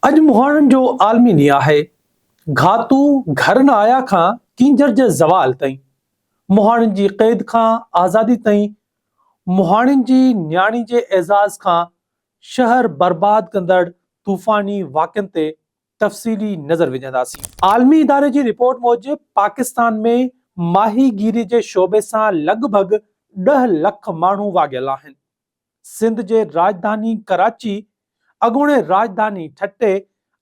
अॼु मुहाणनि जो आलमी ॾींहुं आहे। घातू घर न आया खां कींजर जे ज़वाल ताईं, मुहाणनि जी क़ैद खां आज़ादी ताईं, मुहाणनि जी न्याणी जे एज़ाज़ खां शहर बर्बाद कंदड़ तूफ़ानी वाक़िअनि ते तफ़सीली नज़र विझंदासीं। आलमी इदारे जी रिपोर्ट मूजिबि पाकिस्तान में माहीगीरी जे शोबे सां लॻभॻि 10 लख माण्हू वाॻियल आहिनि। सिंध जे राजधानी कराची, अॻूणे राजधानी ठट्टे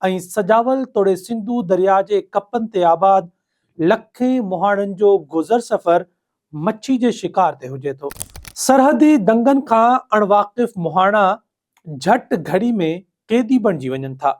ऐं सजावल तोड़े सिंधू दरिया जे कपनि ते आबाद लखें मुहाणनि जो गुज़र सफ़र मच्छी जे शिकार ते हुजे थो। सरहदी दंगनि खां अणवाक़िफ़ मुहाणा झट घड़ी में क़ैदी बणिजी वञनि था।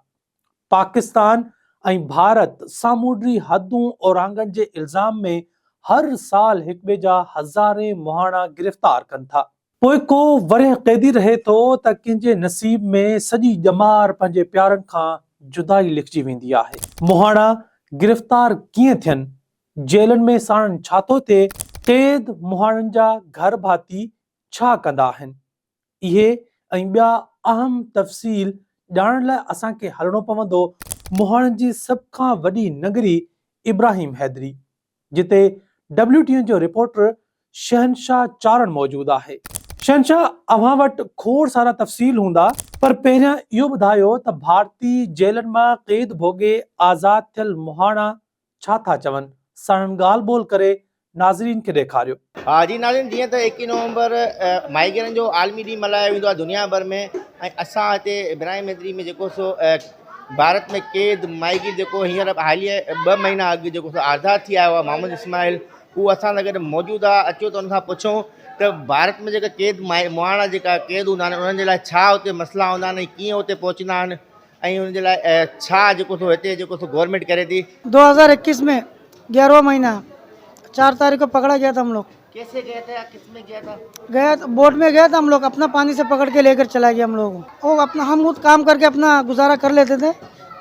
पाकिस्तान ऐं भारत सामूंडी हदूं औरांगनि जे इल्ज़ाम में हर साल हिक ॿिए जा हज़ारे मुहाणा गिरफ़्तार कनि था। पोइ को वरह क़ैदी रहे थो त कंहिंजे नसीब में सॼी ॼमार पंहिंजे प्यारनि खां जुदाई लिखिजी वेंदी आहे। मुहाणा गिरफ़्तार कीअं थियनि, जेलनि में साणनि छा थो थिए, क़ैद मुहाणनि जा घर भाती छा कंदा आहिनि, इहे ऐं ॿिया अहम तफ़सील ॼाणण लाइ असांखे हलणो पवंदो मुहाणनि जी सभ खां वॾी नगरी इब्राहिम हैदरी, जिते WTN जो रिपोर्टर शहनशाह चारण मौजूद आहे। शहनशाह, अव्हां वटि खोड़ सारा तफ़सील हूंदा, पर पहिरियां इहो ॿुधायो त भारतीय जेलनि मां क़ैद भोॻे आज़ाद थियल मुहाणा छा था चवनि, साणनि ॻाल्हि ॿोल करे नाज़रीन खे ॾेखारियो। हा जी नाज़रीन, जीअं त 21 नवंबर माहीगीरनि जो आलमी ॾींहुं मल्हायो वेंदो आहे दुनिया भर में, ऐं असां हिते इब्राहिम हैदरी में जेको सो भारत में क़ैद माहीगीर जेको हींअर हाली 2 महीना अॻु जेको सो आज़ादु थी आयो आहे मोहम्मद इस्माइल, उहो असां सां गॾु मौजूदु आहे। अचो त उनखां पुछूं त भारत में जेका क़ैद मुहाणा जेका क़ैद हूंदा आहिनि उन्हनि जे लाइ छा हुते मसइला हूंदा आहिनि, कीअं हुते पहुचंदा आहिनि, ऐं उन जे लाइ छा जेको सो हिते जेको सो गवर्नमेंट करे थी। 2021 में 11वां महीना 4 तारीख को पकड़ा गया था हम लोग। कैसे गए थे, किस में गया था? गया बोट में गया था हम लोग, अपना पानी से पकड़ के लेकर चला गया हम लोग। वो अपना हम खुद काम करके अपना गुजारा कर लेते थे,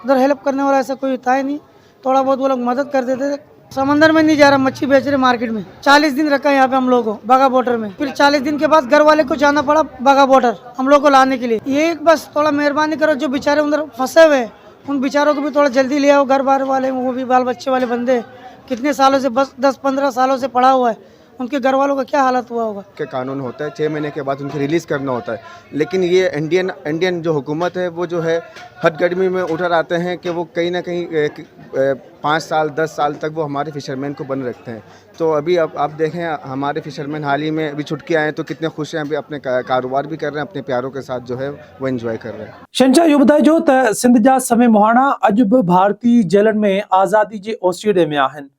उधर हेल्प करने वाला ऐसा कोई था ही नहीं। थोड़ा बहुत वो लोग मदद कर देते थे। समंदर में नहीं जा रहा, मच्छी बेच रहे मार्केट में। 40 दिन रखा यहाँ पे हम लोग को बागा बॉर्डर में। फिर 40 दिन के बाद घर वाले को जाना पड़ा बागा बॉर्डर हम लोग को लाने के लिए। ये बस थोड़ा मेहरबानी करो, जो बेचारे उधर फंसे हुए उन बेचारों को भी थोड़ा जल्दी ले आओ। घर बार वाले वो भी बाल बच्चे वाले बंदे कितने सालों से, बस 10-15 सालों से पड़ा हुआ है, उनके घर वालों का क्या हालत हुआ होगा। के कानून होता है 6 महीने के बाद उनको रिलीज़ करना होता है, लेकिन ये इंडियन जो हुकूमत है वो जो है हद गर्मी में उठा आते हैं कि वो कहीं ना कहीं 5 साल 10 साल तक वो हमारे फिशरमैन को बंद रखते हैं। तो अभी अब आप देखें हमारे फिशरमैन हाल ही में अभी छुट के आए तो कितने खुश हैं, अभी अपने कारोबार भी कर रहे हैं, अपने प्यारों के साथ जो है वो एंजॉय कर रहे हैं। शहनशाह, इहो ॿुधाइजो त सिंध जा समें मुहाणा अॼु बि भारतीय जेलनि में आज़ादी जे ओसीड़े में आहिनि,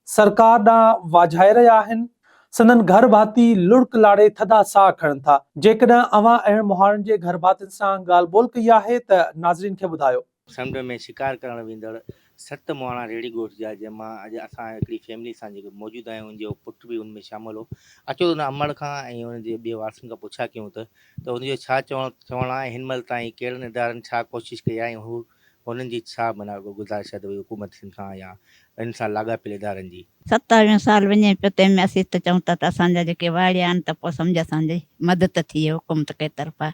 सरकार ॾांहुं वाझाए रहिया आहिनि, संदन घर भाती लुड़क लाड़े थधा साह खणनि था। जेकॾहिं अव्हां अहिड़े मुहाणनि जे घर भातियुनि सां ॻाल्हि ॿोल कई आहे त नाज़रीन खे ॿुधायो। समुंड में शिकार करण वेंदड़ 7 मुहाणा रेड़ी ॻोठ जा, जंहिंमां अॼु असां हिकिड़ी फैमिली सां जेको मौजूदु आहियूं, उनजो पुटु बि उनमें शामिलु हो। अचो उन अमड़ खां ऐं उनजे ॿिए वारसनि खां पुछा कयूं त उनजो छा चवणु आहे, हिन महिल ताईं कहिड़नि इदारनि छा कोशिशि कई आहे, ऐं हुननि जी छा माना गुज़ारिश आहे हुकूमत खां या इन सां लाॻापियल इदारनि जी। 27 साल वञे पियो, तंहिंमें असीं त चऊं था त असांजा जेके वाड़िया आहिनि त पोइ सम्झ असांजी मदद थी हुकूमत के तरफ़ा।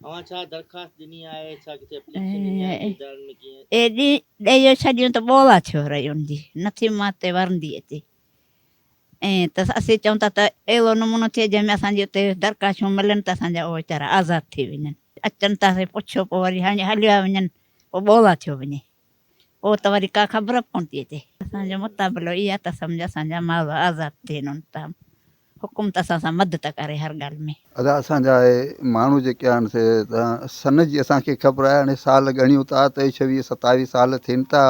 अवां छा दरख़्वास्त ॾिनी आहे, छा किथे एप्लीकेशन ॾिनी आहे इदारनि में, कीअं? ॾेई छॾियूं त ॿोला छो रहियूं जी, नथी माते वरंदी अचे। ऐं त असीं चऊं था त अहिड़ो नमूनो थिए जंहिंमें असांजी उते दरख़्वास्तूं मिलनि त असांजा उहे वीचारा आज़ादु थी वञनि। अचनि था असीं पुछो, पोइ वरी हाणे हलिया वञनि, पोइ ॿोला थियो वञे, पोइ त वरी का ख़बर कोन थी अचे। असांजो मुताबिलो इहा त सम्झ असांजा माउ आज़ादु थियनि, उन तां हुकूमत असां सां मदद करे हर ॻाल्हि में। अदा असांजा माण्हू जेके आहिनि से त सन जी असांखे ख़बर आहे, हाणे साल ॻणियूं था त 26-27 साल थियनि था।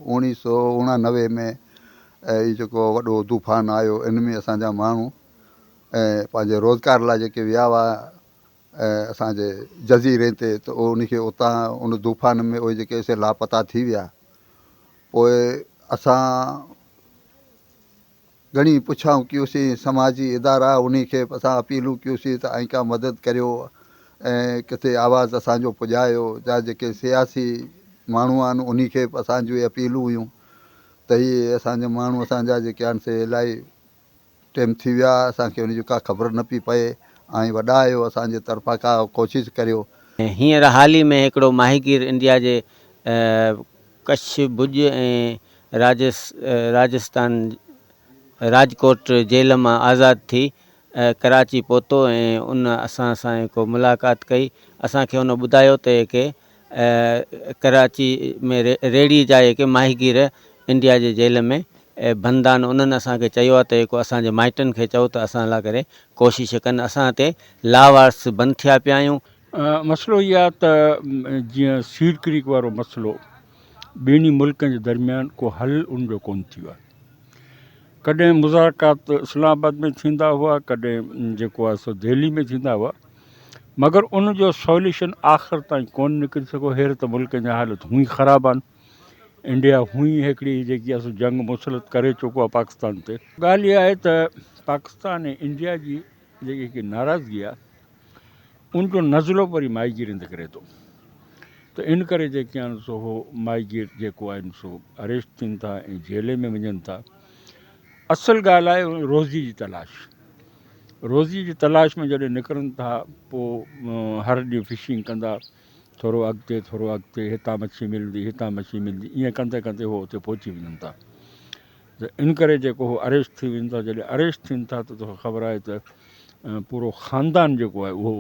1989 में इहो जेको वॾो तूफ़ान आयो, इन में असांजा माण्हू ऐं पंहिंजे रोज़गार लाइ जेके विया हुआ असांजे जज़ीरे ते, त उनखे उतां उन तूफ़ान में उहे जेके से लापता थी विया। पोइ असां घणी पुछाऊं कयोसीं, समाजी इदारा उनखे असां अपीलूं कयोसीं त ऐं का मदद करियो ऐं किथे आवाज़ु असांजो पुॼायो। जा जेके सियासी माण्हू आहिनि उनखे असांजूं अपीलूं हुयूं त इहे असांजा माण्हू असांजा जेके आहिनि से इलाही टाइम थी विया, असांखे उनजी का ख़बर न पई पए, ऐं वॾा आहियो असांजे तरफ़ां का कोशिशि करियो हींअर हाल ई में हिकिड़ो माहीगीर इंडिया जे कच्छ भुज ऐं राजस्थान राजकोट जेल मां आज़ादु थी कराची पहुतो ऐं उन असां सां को मुलाक़ात कई। असांखे उन ॿुधायो त के कराची में रेड़ी जा के माहीगीर इंडिया जे जेल में बंद आहिनि। उन्हनि असांखे चयो आहे त को असांजे माइटनि खे चओ त असां लाइ करे कोशिशि कनि। असां हिते लावारस बंदि थिया पिया आहियूं। मसइलो इहो आहे त जीअं सीड क्रीक वारो मसइलो ॿिन्ही मुल्कनि जे दरमियान को हल उनजो कोन थियो आहे। कॾहिं मुज़ाकरात इस्लामाबाद में थींदा हुआ, कॾहिं जेको आहे सो दिल्ली में थींदा हुआ, मगर उनजो सॉल्यूशन आख़िर ताईं कोन निकिरी सघो। हींअर त मुल्कनि जा हालत हुई ख़राबु आहिनि। इंडिया हुई हिकिड़ी जेकी आहे सो जंग मुसलत करे चुको आहे पाकिस्तान ते। ॻाल्हि इहा आहे त पाकिस्तान ऐं इंडिया जी जेकी नाराज़गी आहे उनजो नज़लो वरी माहीगीरनि ते करे थो। त इन करे जेके आहिनि सो हो माहीगीर जेको आहिनि सो अरेस्ट थियनि था ऐं जेल में वञनि था। असल ॻाल्हि आहे रोज़ी जी तलाश। रोज़ी जी तलाश में जॾहिं निकिरनि था पोइ हर ॾींहुं फिशिंग कंदा, थोरो अॻिते हितां मच्छी मिलंदी, हितां मच्छी मिलंदी, ईअं कंदे कंदे हो हुते पहुची वञनि था। त इन करे जेको हो अरेस्ट थी वञनि था। जॾहिं अरेस्ट थियनि था त तोखे ख़बर आहे त पूरो ख़ानदान जेको आहे उहो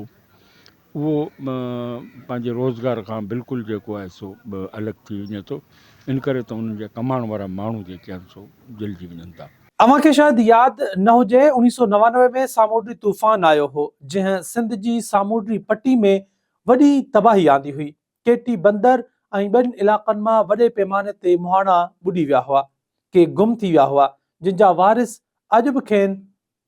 पंहिंजे रोज़गार खां बिल्कुलु जेको आहे सो अलॻि थी वञे थो। इन करे त उन्हनि जा कमाइण वारा माण्हू जेके आहिनि सो जलिजी वञनि था। अव्हां खे शायद यादि न हुजे 1999 में सामूंडी तूफ़ान आयो हो जंहिं सिंध जी सामूंडी पट्टी में वॾी तबाही आंदी हुई। केटी बंदर ऐं ॿियनि इलाक़नि मां वॾे पैमाने ते मुहाणा ॿुॾी विया हुआ, के गुम थी विया हुआ, जिन जा वारिस अॼु बि खेनि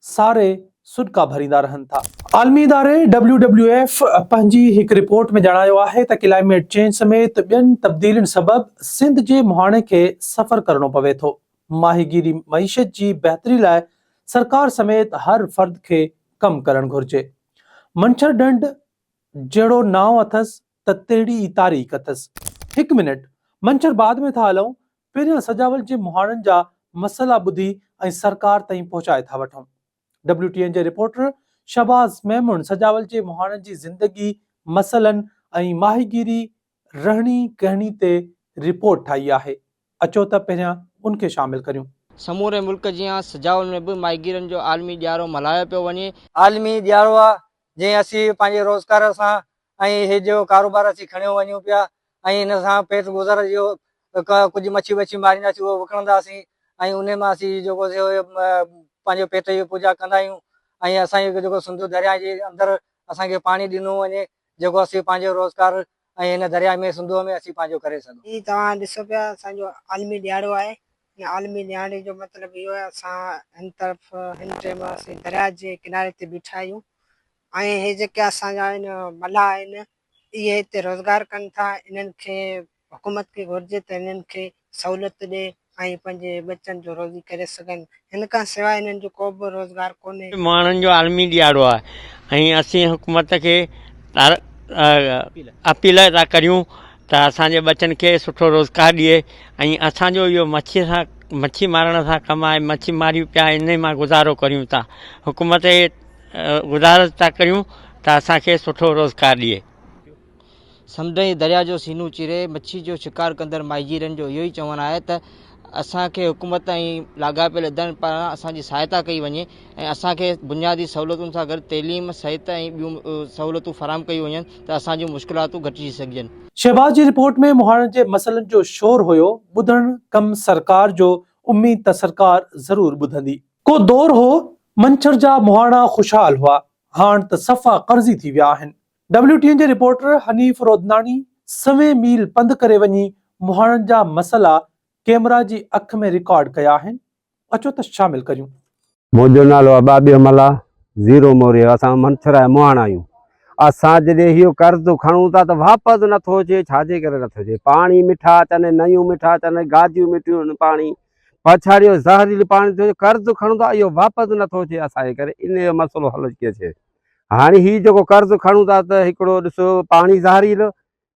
सारे सुॾका भरींदा रहनि था। आलमी इदारे WWF पंहिंजी हिकु रिपोर्ट में ॼाणायो आहे त क्लाइमेट चेंज समेत ॿियनि तब्दीलियुनि सबबि सिंध जे मुहाणे खे सफ़र करणो पवे थो। माहीगीरी मईशत जी बहितरी लाइ सरकार समेत हर फर्द खे कम करणु घुर्जे। मंछर डंड जहिड़ो नाव अथसि त तहिड़ी ई तारीख़ अथसि। हिकु मिनट मंछर बाद में था हलूं, पहिरियां सजावल जे मुहाणनि जा मसइला ॿुधी ऐं सरकार ताईं पहुचाए था वठूं। WTN जे रिपोर्टर शहबाज़ मेमून सजावल जे मुहाणनि जी ज़िंदगी, मसइलनि ऐं माहीगीरी रहणी कहणी ते रिपोर्ट ठाही आहे। अचो त पहिरियां उनखे शामिल करियूं। समूरे मुल्क जीअं सजावल में बि माहीगीरनि जो आलमी ॾियारो मल्हायो पियो वञे। आलमी ॾियारो आहे जंहिं असीं पंहिंजे रोज़गार सां ऐं हे जो कारोबार असीं खणियो वञूं पिया ऐं हिन सां पेट गुज़र जो कुझु मच्छी वच्छी मारींदासीं, उहो विकिणंदासीं ऐं उन मां असीं जेको पंहिंजो पेट जी पूॼा कंदा आहियूं। ऐं असांजो जेको सिंधु दरिया जे अंदरि असांखे पाणी ॾिनो वञे जेको असीं पंहिंजो रोज़गार ऐं हिन दरिया में सिंधूअ में असीं पंहिंजो करे सघूं। ही तव्हां ॾिसो पिया असांजो आलमी ॾियारो आहे। आलमी ॾियारे जो मतिलबु इहो आहे असां हिन तरफ़ हिन टाइम असीं दरिया जे किनारे ते बीठा आहियूं ऐं हे जेके असांजा आहिनि मल्हाह आहिनि इहे हिते रोज़गार कनि था। इन्हनि खे हुकूमत खे घुरिजे त इन्हनि खे सहूलियत ॾे ऐं पंहिंजे बचनि जो रोज़ी करे सघनि। हिन खां सवाइ हिननि जो को बि रोज़गार कोन्हे। माण्हुनि जो आलमी ॾियारो आहे ऐं असीं हुकूमत खे अपील था करियूं त असांजे बचनि खे सुठो रोज़गार ॾिए ऐं असांजो इहो मच्छी मारण सां कमु आहे। मच्छी मारियूं पिया, इन मां गुज़ारो करियूं था। हुकूमत खे गुज़ारिश था करियूं त असांखे सुठो रोज़गार ॾिए। समुंड ऐं दरिया जो सीनू चिरे मच्छी जो शिकार कंदड़ माहीगीरनि जो इहो ई चवणु आहे त असांखे हुकूमत ऐं लाॻापियल इदारनि पारां असांजी सहायता कई वञे ऐं असांखे बुनियादी सहूलियतुनि सां गॾु तइलीम, सिहत ऐं ॿियूं सहूलियतूं फराहम कयूं वञनि त असांजूं मुश्किलातूं घटिजी सघजनि। शहबाज जी रिपोर्ट में मुहाणनि जे मसइलनि जो शोर हुयो, ॿुधण कम सरकार जो, उम्मीद त सरकार ज़रूर ॿुधंदी। को दौर हो मंछर जा मुहाणा खुशहाल हुआ, हाण त सफ़ा कर्ज़ी थी विया आहिनि। WTN जे रिपोर्टर हनीफ रोदनानी सवे मील पंधु करे वञी मुहाणनि जा मसइला कैमरा जी अख में रिकॉर्ड कया आहिनि। अचो त शामिल करियूं। मुंहिंजो नालो आहे बाबी अमला ज़ीरो मोरियो। असां मंछर जा मुहाणा आहियूं। असां जॾहिं इहो कर्ज़ु खणूं था त वापसि नथो अचे। छाजे करे नथो अचे? पाणी मिठा अचनि, नयूं मिठा अचनि, गाजियूं मिठियूं आहिनि, पाणी पछाड़ियो ज़हरीलो पाणी थियो। कर्ज़ु खणूं था इहो वापसि नथो अचे असांजे करे। इन जो मसइलो हल कीअं थिए? हाणे हीउ जेको कर्ज़ु खणूं था त हिकिड़ो ॾिसो पाणी ज़हरीलो,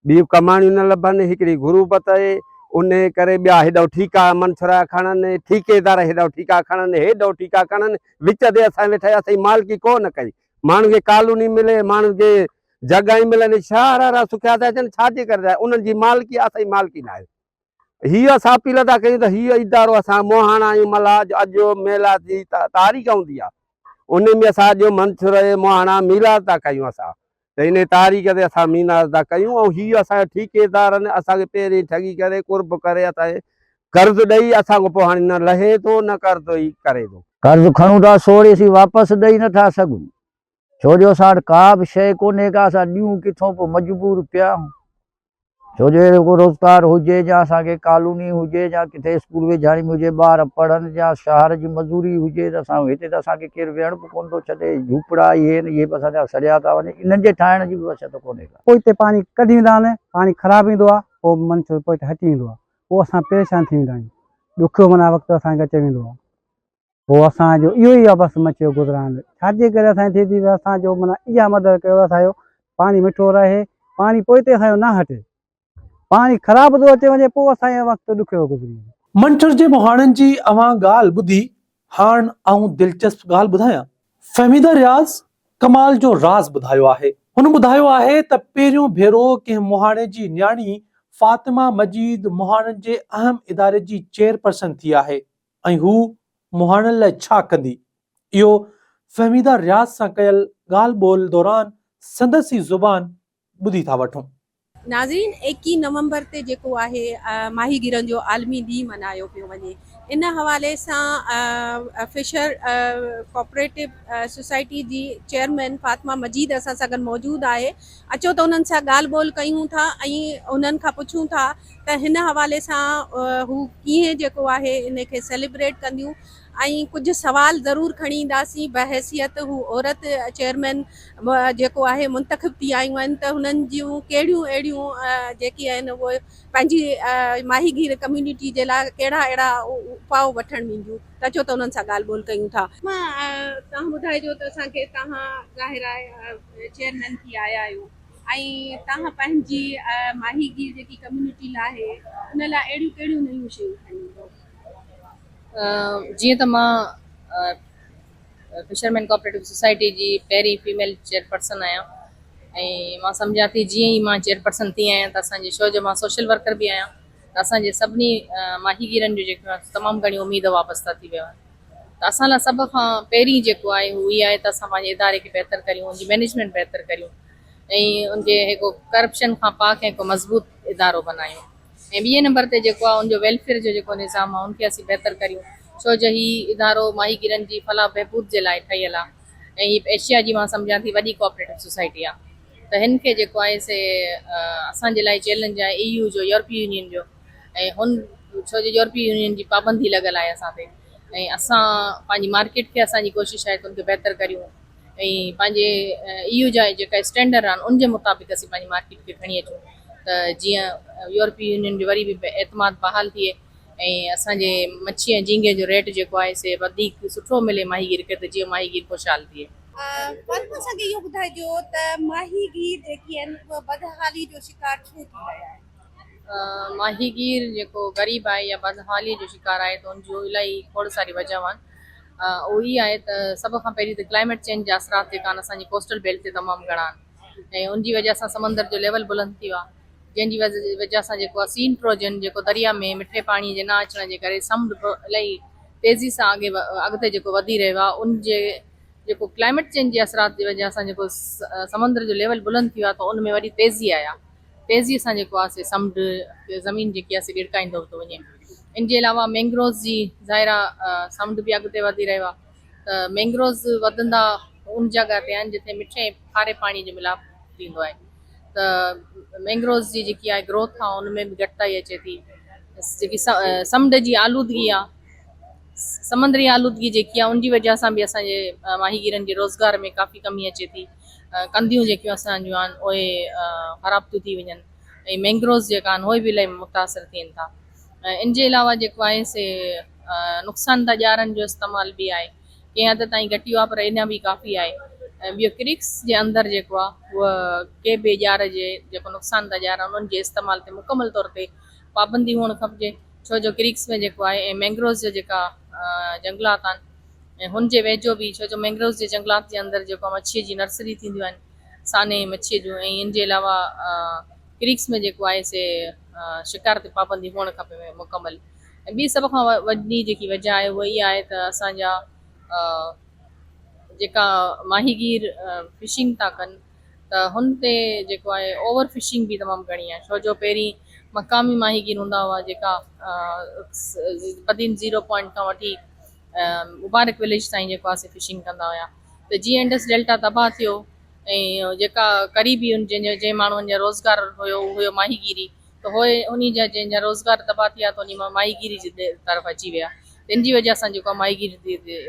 ॿी कमाणियूं न लभनि, हिकिड़ी गुरूबत आहे। उन करे ॿिया हेॾो ठीका मंछर खणनि, ठीकेदार हेॾो ठीका खणनि, हेॾो ठीका खणनि, विच ते असां वेठा असां मालिकी कोन कई। माण्हू खे कॉलोनी मिले, माण्हू खे जॻह ई मिलनि शहर सुखिया था अचनि छाजे करे था उन्हनि जी मालिकी असांजी मालिकी न आहे हीअ असां अपील था कयूं त हीअ इदारो असां मोहाणा आहियूं मला जो अॼु मेला जी तारीख़ हूंदी आहे उन में असां अॼु मंसूर मोहाणा मीलाद था कयूं असां त इन तारीख़ ते असां मीनाद था कयूं ऐं हीअ असांजा ठेकेदारनि असांखे पहिरीं ठगी करे कुर्ब करे असांखे कर्ज़ ॾेई असांखां पोइ हाणे न लहे थो न कर्ज़ ई करे थो कर्ज़ खणूं था सोड़ीसी वापसि ॾेई नथा सघूं छो जो असां वटि का बि शइ कोन्हे का असां ॾियूं किथां पोइ मजबूर पिया आहियूं छो जो अहिड़ो को रोज़गार हुजे या असांखे कॉलोनी हुजे या किथे स्कूल वेझाड़ी में हुजे ॿार पढ़नि या शहर जी मज़दूरी हुजे त असां हिते त असांखे केरु वेहण बि कोन थो छॾे झूपड़ा इहे बि असांजा सड़िया था वञे इन्हनि जे ठाहिण जी बि बचत कोन्हे का पोइ हिते पाणी कढी वेंदा आहिनि पाणी ख़राबु ईंदो आहे पोइ मंसूर पोइ हिते हटी वेंदो आहे पोइ असां परेशान थी वेंदा आहियूं ॾुखियो माना वक़्तु असांखे अची वेंदो आहे पोइ असांजो इहो ई आहे बसि मचे गुज़रान छाजे करे असांजी थिए थी असांजो माना इहा मदद कयो असांजो पाणी मिठो रहे पाणी पोइ हिते असांजो न हटे पाणी ख़राबु थो अचे वञे पोइ असांजो वक़्तु ॾुखियो गुज़री मंचर जे मोहाणनि जी अवां ॻाल्हि ॿुधी हाणे आऊं दिलचस्प ॻाल्हि ॿुधायां फहमीदा रियाज़ कमाल जो राज़ ॿुधायो आहे हुन ॿुधायो आहे त पहिरियों भेरो कंहिं मोहाणे जी न्याणी फातिमा मजीद मोहाणनि जे अहम इदारे जी चेयरपर्सन थी आहे ऐं हू मोहाणनि लाइ छा कंदी इहो फहमीदा रियाज़ सां कयल ॻाल्हि ॿोल दौरान संदसि ज़ुबान ॿुधी था वठूं नाज़रीन 21 नवंबर ते जेको आहे माहीगीरनि जो आलमी ॾींहुं मल्हायो पियो वञे इन हवाले सां फिशर कोऑपरेटिव सोसाइटी जी चेयरमैन फातिमा मजीद असां सां गॾु मौजूदु आहे अचो त उन्हनि सां ॻाल्हि ॿोल कयूं था ऐं उन्हनि खां पुछूं था त हिन हवाले सां हू कीअं जेको आहे इन खे सेलिब्रेट कंदियूं ऐं कुझु सवाल ज़रूरु खणी ईंदासीं बहैसियत हू औरत चेयरमैन जेको आहे मुंतखब थी आयूं आहिनि त हुननि जूं कहिड़ियूं अहिड़ियूं जेकी आहिनि उहे पंहिंजी माहीगीर कम्यूनिटी जे लाइ कहिड़ा अहिड़ा उपाउ वठणु ईंदियूं त अचो त उन्हनि सां ॻाल्हि ॿोल कयूं था तव्हां ॿुधाइजो त असांखे तव्हां ज़ाहिर आहे चेयरमैन थी आया आहियो ऐं तव्हां पंहिंजी माहीगीर जेकी कम्यूनिटी लाइ आहे उन लाइ अहिड़ियूं कहिड़ियूं नयूं शयूं खणी ईंदो जीअं त मां फिशरमैन कोऑपरेटिव सोसाइटी जी पहिरीं फीमेल चेयरपर्सन आहियां ऐं मां सम्झां थी जीअं ई मां चेयरपर्सन थी आहियां त असांजे शो जो मां सोशल वर्कर बि आहियां त असांजे सभिनी माहीगीरनि जो जेको आहे तमामु घणी उमेद वापसि था थी विया त असां लाइ सभ खां पहिरीं जेको आहे हू इहा आहे त असां पंहिंजे इदारे खे बहितर करियूं उनजी मैनेजमेंट बहितर करियूं ऐं उनजे हिकु करप्शन खां पाक ऐं हिकु मज़बूत इदारो बनायूं ऐं ॿिए नंबर ते जेको आहे उनजो वेलफेयर जो जेको निज़ाम आहे उनखे असीं बहितर करियूं छो जो हीउ इदारो माहीगीरनि जी फलाह बहबूद जे लाइ ठहियलु आहे ऐं हीअ एशिया जी मां सम्झां थी वॾी कोऑपरेटिव सोसाइटी आहे त हिन खे जेको आहे से असांजे लाइ चैलेंज आहे EU जो यूरोपीय यूनियन जो ऐं हुन छो जो यूरोपीय यूनियन जी पाबंदी लॻल आहे असां ते ऐं असां पंहिंजी मार्केट खे असांजी कोशिशि आहे त उनखे बहितर करियूं ऐं पंहिंजे EU जा जेका स्टैंडर्ड आहिनि उनजे मुताबिक़ असीं पंहिंजी मार्केट खे खणी अचूं त जीअं यूरोपीय यूनियन जो वरी बि एतमाद बहाल थिए ऐं असांजे मच्छी ऐं झींगे जो रेट जेको आहे से वधीक सुठो मिले माहीगीर खे त जीअं माहीगीर ख़ुशहाल थिए फातिमा असांखे इहो ॿुधाइजो त माहीगीर जेकी आहिनि उहा बदहाली जो शिकार छो थी रहिया आहिनि माहीगीर जेको ग़रीब आहे या बदहाली जो शिकार आहे त उनजो इलाही खोड़ सारी वजह आहिनि उहो ई आहे त सभ खां पहिरीं त क्लाइमेट चेंज जा असरात जेका आहिनि असांजी कोस्टल बेल्ट ते तमामु घणा आहिनि ऐं उनजी वजह सां समंदर जो लेवल बुलंद थी वियो आहे जंहिंजी वजह सां जेको आहे सी इंट्रोजन जेको दरिया में मिठे पाणीअ जे न अचण जे करे समुंड इलाही तेज़ी सां अॻिते जेको वधी रहियो आहे उनजे जेको क्लाइमेट चेंज जे असरात जी वजह सां जेको समुंड जो लेवल बुलंद थी वियो आहे त उन में वरी तेज़ी आया तेज़ीअ सां जेको आहे से समुंड ज़मीन जेकी आहे से ॾिड़काईंदो थो वञे इन जे अलावा मैंग्रोव्स जी ज़ाहिर आहे समुंड बि अॻिते वधी रहियो आहे त मैंग्रोव्स वधंदा उन जॻह ते आहिनि जिते मिठे खारे पाणी जो मिलाप थींदो आहे त मैंग्रोव्स जी जेकी आहे ग्रोथ आहे उनमें बि घटिताई अचे थी जेकी समुंड जी आलूदगी आहे समंद्री आलूदगी जेकी आहे उनजी वजह सां बि असांजे माहीगीरनि जे रोज़गार में काफ़ी कमी अचे थी कंदियूं जेकियूं असांजूं आहिनि उहे ख़राब थियूं थी वञनि ऐं मैंग्रोव्स जेका आहिनि उहे बि इलाही मुतासिर थियनि था इन जे अलावा जेको आहे से नुक़सानदा ॼारनि जो इस्तेमालु बि आहे कंहिं हद ताईं घटी आहे पर इन बि काफ़ी आहे ॿियो क्रिक्स जे अंदरि जेको आहे उहा के बि ॼार जे जेको नुक़सानदा ॼार आहे उन्हनि जे इस्तेमाल ते मुकमल तौर ते पाबंदी हुअणु खपिजे छो जो क्रिक्स में जेको आहे ऐं मैंग्रोव्स जो जेका जंगलात आहिनि ऐं हुनजे वेझो बि छो जो मैंग्रोव्स जे जंगलात जे अंदरि जेको मच्छीअ जी नर्सरी थींदियूं आहिनि साने मच्छी जो ऐं इन जे अलावा क्रीक्स में जेको आहे से शिकार ते पाबंदी हुअणु खपे मुकमल। ऐं ॿी सभ खां वॾी जेकी वजह आहे उहा इहा आहे त असांजा जेका माहीगीर फिशिंग था कनि त हुन ते जेको आहे ओवर फिशिंग बि तमामु घणी आहे। छो जो पहिरीं मक़ामी माहीगीर हूंदा हुआ जेका बदीन 0 पॉइंट खां वठी मुबारक विलेज ताईं जेको आहे फिशिंग कंदा हुआ। त जीअं इंडस डेल्टा तबाह थियो ऐं जेका क़रीबी जंहिं माण्हुनि जा रोज़गार हुयो माहीगीरी, त उहे उन जा जंहिंजा रोज़गार तबाह थिया त उन मां माहीगीरी जी तरफ़ अची विया। त इन जी वजह सां जेको आहे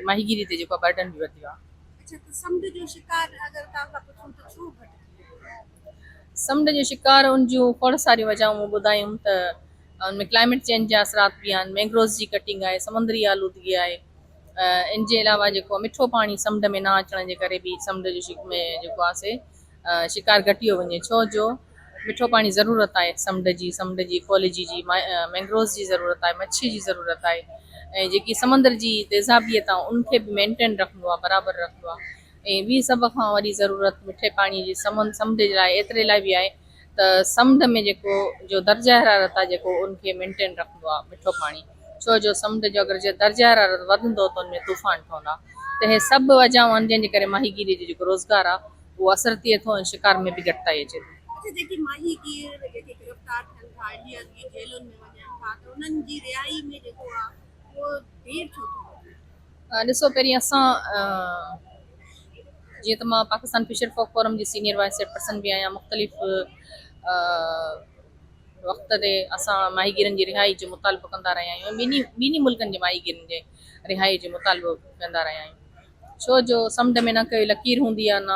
माहीगीरी ते जेको बर्डन बि वधियो आहे। अच्छा, त समुंड जो शिकार अगरि तव्हां खां पुछूं त छो घटिजे? समुंड जो शिकार उन जूं खोड़ सारी वजहूं ॿुधायूं त उनमें क्लाइमेट चेंज जा असरात बि आहिनि, मैंग्रोव्स जी कटिंग आहे, समुंद्री आलूदगी आहे। इन जे अलावा जेको मिठो पाणी समुंड में न अचण जे करे बि समुंड में जेको आहे से शिकार घटियो वञे। छो जो मिठो पाणी ज़रूरत आहे समुंड जी इकोलॉजी जी, मैंग्रोव्स जी ज़रूरत आहे, मच्छी जी ज़रूरत आहे। ऐं जेकी समुंड जी तेज़ाबियत आहे उनखे बि मेंटेन रखिणो आहे, बराबरि रखिणो आहे। ऐं ॿी सभ खां वॾी ज़रूरत मिठे पाणीअ जी समुंड जे लाइ एतिरे लाइ बि आहे त समुंड में जेको जो दर्जा हरारत आहे जेको उनखे मेंटेन रखिणो आहे मिठो पाणी। छो जो समुंड जो अगरि दर्जा हरारत वधंदो त उनमें तूफ़ान ठहंदा। त हे सभु वजहूं आहिनि जंहिंजे करे माहीगीरी जो जेको रोज़गार आहे उहो असरु थिए थो ऐं शिकार में बि घटिताई अचे थी। अच्छा, जेके माहीगीर जेके गिरफ़्तार थियनि था, इंडिया जी जेलुनि में वञनि था, त उन्हनि जी रिहाई में जेको आहे उहो देरि छो थो? ॾिसो, पहिरीं असां जीअं त मां पाकिस्तान फिशर फॉक फोरम जी सीनियर वाइस चेयरपर्सन बि आहियां। मुख़्तलिफ़ वक़्त ते असां माहीगीरनि जी रिहाई जो मुतालबो कंदा रहिया आहियूं। ॿिन्ही मुल्कनि जे माहीगीरनि जे रिहाई जो मुतालबो कंदा रहिया आहियूं। छो जो समुंड में न कोई लकीर हूंदी आहे, न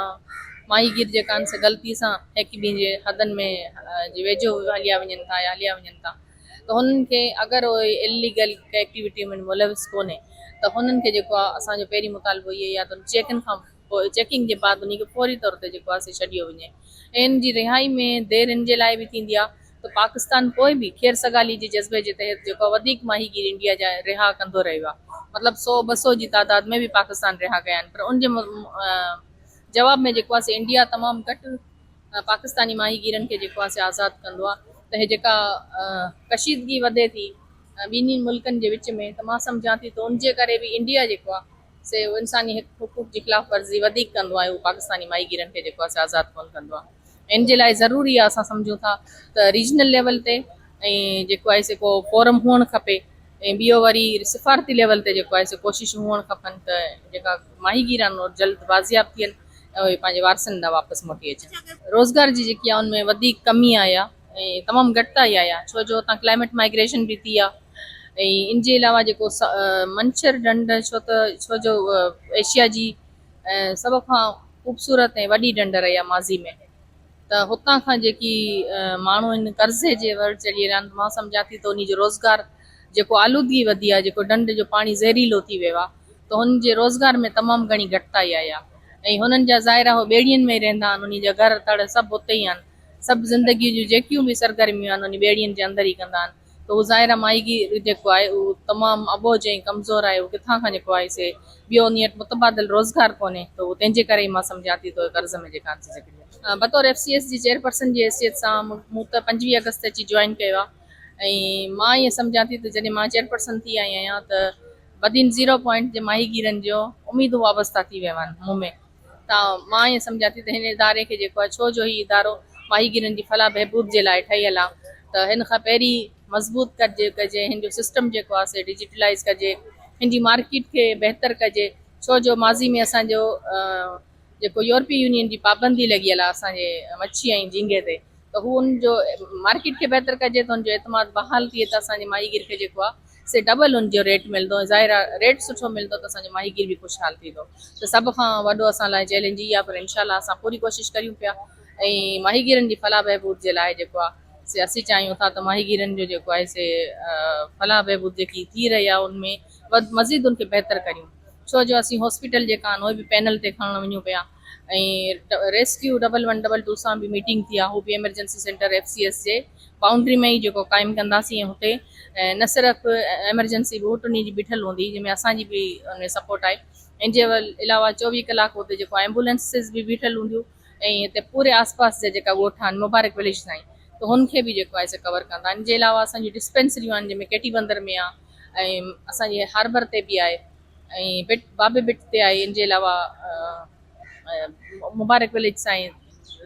माहीगीर जेका आहिनि से ग़लती सां हिकु ॿिए जे हदनि में वेझो हलिया वञनि था या हलिया वञनि था, त हुननि खे अगरि उहे इलीगल एक्टिविटी में मुलविस कोन्हे त हुननि खे जेको आहे असांजो पहिरीं मुतालबो इहो ई आहे त चेकिंग खां पोइ चेकिंग जे बाद उनखे फौरी तौर ते जेको आहे छॾियो वञे। ऐं इन जी रिहाई में देरि इन जे लाइ बि थींदी आहे त पाकिस्तान पोइ बि ख़ैर सगाली जे जज़्बे जे तहत जेको वधीक माहीगीर इंडिया जा रिहा कंदो रहियो आहे। मतिलबु 100-200 जी तादाद में बि पाकिस्तान रिहा कया आहिनि, पर उनजे जवाब में जेको आहे इंडिया तमामु घटि पाकिस्तानी माहीगीरनि खे जेको आहे आज़ादु कंदो आहे। त हे जेका कशीदगी वधे थी ॿिन्ही मुल्कनि जे विच में, त मां सम्झां थी त उनजे करे बि इंडिया जेको आहे से इंसानी हुकूक जी ख़िलाफ़ वर्ज़ी वधीक कंदो आहे, उहो पाकिस्तानी माहीगीरनि खे जेको आहे आज़ादु कोन कंदो आहे। इन जे लाइ ज़रूरी आहे असां सम्झूं था त रीजनल लेवल ते ऐं जेको आहे को फोरम हुअणु खपे, ऐं ॿियो वरी सिफ़ारती लेवल ते जेको आहे कोशिशूं हुअणु खपनि त जेका माहीगीर आहिनि उहे जल्द बाज़ियाब थियनि ऐं उहे पंहिंजे वारसनि ॾांहुं वापसि मोटी अचनि। रोज़गार जी जेकी आहे उनमें वधीक कमी आई आहे ऐं तमामु घटिताई आई आहे। छो जो हुतां क्लाइमेट माइग्रेशन बि थी आहे। ऐं इन जे अलावा जेको मंछर ढंढ, छो जो एशिया जी सभ खां ख़ूबसूरत ऐं वॾी ढंढ रही आहे माज़ी में, त हुतां खां जेकी माण्हू आहिनि कर्ज़े जे वर चढ़ी रहिया आहिनि, मां सम्झां थी त उन जो रोज़गार जेको आलूदगी वधी आहे, जेको ढंढ जो पाणी ज़हरीलो थी वियो आहे, त हुन जे रोज़गार में तमामु घणी घटिताई आई आहे। ऐं हुननि जा ज़ाहिरा उहे ॿेड़ियुनि में रहंदा आहिनि, उन जा घर तड़ सभु उते ई आहिनि, सभु ज़िंदगीअ जूं जेकियूं बि सरगर्मियूं आहिनि उन ॿेड़ियुनि जे अंदरि ई कंदा आहिनि। त उहो ज़ाहिरा माहीगीर जेको आहे उहो तमामु अबोझ ऐं कमज़ोर आहे, उहो किथां खां जेको आहे से ॿियो उन वटि मुतबादिल रोज़गार कोन्हे, त उहो तंहिंजे करे ई मां सम्झां थी त कर्ज़ में जेका थी सघे। बतौर FCS जी चेयरपर्सन जी हैसियत सां मूं त 25 अगस्त अची जॉइन कयो आहे। ऐं मां ईअं सम्झां थी त जॾहिं मां चेयरपर्सन थी आई आहियां त बदीन 0 पॉइंट जे माहीगीरनि जो उमेदूं वाबस्ता थी विया आहिनि मूं में। त मां ईअं सम्झां थी त हिन इदारे खे जेको आहे, छो जो हीउ इदारो माहीगीरनि जी फलाह बहबूद जे लाइ ठहियलु आहे, त हिन खां पहिरीं मज़बूत कजे, हिन जो सिस्टम जेको आहे से डिजिटलाइज़ कजे, हिन जी मार्केट खे बहितर कजे। छो जो माज़ी में असांजो जेको यूरोपीय यूनियन जी पाबंदी लॻियल आहे असांजे मच्छी ऐं झींगे ते, त हू हुनजो मार्केट खे बहितर कजे त हुनजो एतमाद बहाल थिए त असांजे माहीगीर खे जेको आहे से डबल हुनजो रेट मिलंदो, ज़ाहिर आहे रेट सुठो मिलंदो त असांजो माहीगीर बि ख़ुशहाल थींदो। त सभ खां वॾो असां लाइ चैलेंज इहा, पर इनशाला असां पूरी कोशिशि करियूं पिया। ऐं माहीगीरनि जी फलाह बहबूद जे लाइ जेको आहे से असीं चाहियूं था त माहीगीरनि जो जेको आहे से फलाह बहबूद जेकी थी रही आहे उनमें मज़ीद उनखे बहितर करियूं। छो जो असीं हॉस्पिटल जेका आहिनि उहे बि पैनल ते खणणु वञूं पिया, ऐं रेस्क्यू 1112 सां बि मीटिंग थी आहे, हू बि एमरजेंसी सेंटर FCS जे बाउंड्री में ई जेको क़ाइमु कंदासीं। ऐं हुते न सिर्फ़ु एमरजेंसी बूट उन जी बीठल हूंदी जंहिंमें असांजी बि उन सपोर्ट आहे। इन जे अलावा 24 कलाक हुते जेको एम्बुलेंसिस बि बीठल हूंदियूं, ऐं हिते पूरे आसपास जा जेका ॻोठ आहिनि मुबारक विलेज ताईं त हुनखे बि जेको आहे से कवर कंदा। इन जे अलावा असांजी डिस्पेंसरियूं आहिनि जंहिंमें केटी बंदर में आहे ऐं असांजे हार्बर ते बि आहे ऐं बाबे बिट ते आहे। इन जे अलावा मुबारक विलेज साईं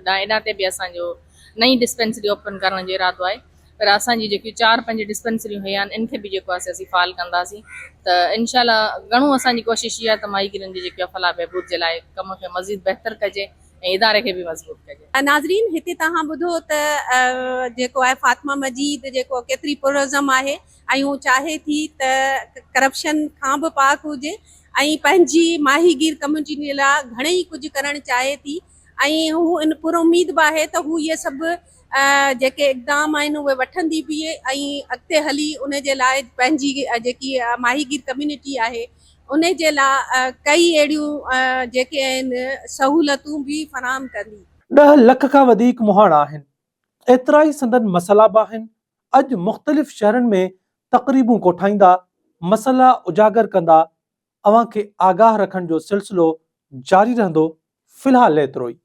एॾा ते बि असांजो नई डिस्पेंसरी ओपन करण जो इरादो आहे। पर असांजी जेकी 4-5 डिस्पेंसरियूं हुया आहिनि इनखे बि जेको आहे असीं फाल कंदासीं त इनशाला घणो असांजी कोशिशि इहा त माहीगिरनि जी जेकी फलाह बहबूद जे लाइ कम खे मज़ीद बहितर कजे ऐं इदारे खे बि मज़बूत कजे। नाज़रीन, हिते तव्हां ॿुधो त जेको आहे फातिमा मजीद जेको केतिरी पुरज़म आहे ऐं हू चाहे थी त करप्शन खां बि पाक हुजे ऐं पंहिंजी माहीगीर कम्यूनिटी लाइ घणेई कुझु करणु चाहे थी ऐं हू इन पूरो उमेद बि आहे त हू इहे सभु जेके इक़दाम आहिनि उहे वठंदी बि ऐं अॻिते हली उन जे लाइ पंहिंजी जेकी माहीगीर कम्यूनिटी आहे उन जे लाइ कई अहिड़ियूं जेके आहिनि सहूलतूं बि फराहम कंदी। 10 लख खां वधीक मुहाण आहिनि, एतिरा ई संदन मसला बि आहिनि। अॼु मुख़्तलिफ़ शहरनि में तक़रीबूं कोठाईंदा, मसला उजागर कंदा, अवां खे आगाह रखण जो सिलसिलो जारी रहंदो। फ़िलहाल एतिरो ई।